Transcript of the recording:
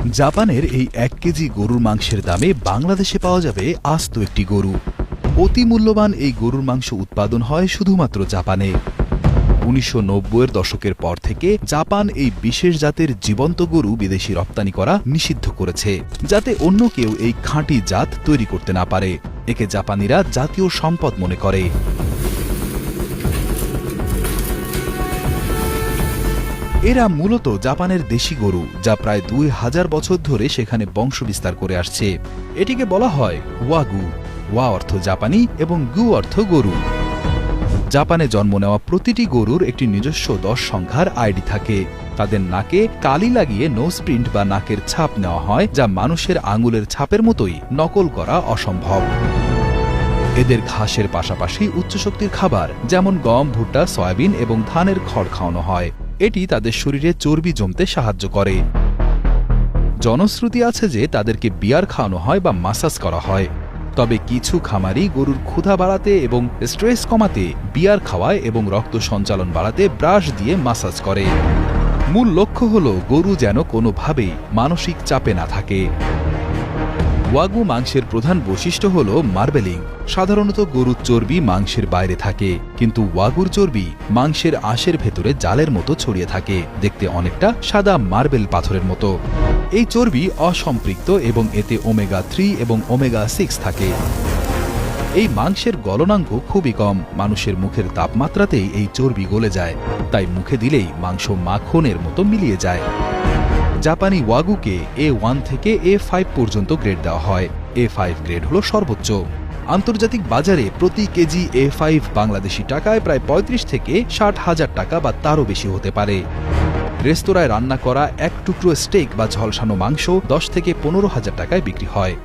জাপানের এই ১ কেজি গরুর মাংসের দামে বাংলাদেশে পাওয়া যাবে আস্ত একটি গরু। অতি মূল্যবান এই গরুর মাংস উৎপাদন হয় শুধুমাত্র জাপানে। ১৯৯০-এর দশকের পর থেকে জাপান এই বিশেষ জাতের জীবন্ত গরু বিদেশি রপ্তানি করা নিষিদ্ধ করেছে, যাতে অন্য কেউ এই খাঁটি জাত তৈরি করতে না পারে। একে জাপানিরা জাতীয় সম্পদ মনে করে। এরা মূলত জাপানের দেশি গরু, যা প্রায় ২০০০ বছর ধরে সেখানে বংশবিস্তার করে আসছে। এটিকে বলা হয় ওয়াগু। ওয়া অর্থ জাপানি এবং গু অর্থ গরু। জাপানে জন্ম নেওয়া প্রতিটি গরুর একটি নিজস্ব ১০ সংখ্যার আইডি থাকে। তাদের নাকে কালি লাগিয়ে নোজ প্রিন্ট বা নাকের ছাপ নেওয়া হয়, যা মানুষের আঙুলের ছাপের মতোই নকল করা অসম্ভব। এদের ঘাসের পাশাপাশি উচ্চশক্তির খাবার যেমন গম, ভুট্টা, সয়াবিন এবং ধানের খড় খাওয়ানো হয়। এটি তাদের শরীরে চর্বি জমতে সাহায্য করে। জনশ্রুতি আছে যে তাদেরকে বিয়ার খাওয়ানো হয় বা মাসাজ করা হয়। তবে কিছু খামারি গরুর ক্ষুধা বাড়াতে এবং স্ট্রেস কমাতে বিয়ার খাওয়ায় এবং রক্ত সঞ্চালন বাড়াতে ব্রাশ দিয়ে মাসাজ করে। মূল লক্ষ্য হল গরু যেন কোনোভাবেই মানসিক চাপে না থাকে। ওয়াগু মাংসের প্রধান বৈশিষ্ট্য হল মার্বেলিং। সাধারণত গরুর চর্বি মাংসের বাইরে থাকে, কিন্তু ওয়াগুর চর্বি মাংসের আঁশের ভেতরে জালের মতো ছড়িয়ে থাকে, দেখতে অনেকটা সাদা মার্বেল পাথরের মতো। এই চর্বি অসম্পৃক্ত এবং এতে ওমেগা-3 এবং ওমেগা-6 থাকে। এই মাংসের গলনাঙ্ক খুবই কম। মানুষের মুখের তাপমাত্রাতেই এই চর্বি গলে যায়, তাই মুখে দিলেই মাংস মাখনের মতো মিলিয়ে যায়। জাপানি ওয়াগুকে A1 থেকে A5 পর্যন্ত গ্রেড দেওয়া হয়। A5 গ্রেড হল সর্বোচ্চ। আন্তর্জাতিক বাজারে প্রতি কেজি A5 বাংলাদেশি টাকায় প্রায় ৩৫ থেকে ৬০,০০০ টাকা বা তারও বেশি হতে পারে। রেস্তোরাঁয় রান্না করা এক টুকরো স্টেক বা ঝলসানো মাংস ১০ থেকে ১৫,০০০ টাকায় বিক্রি হয়।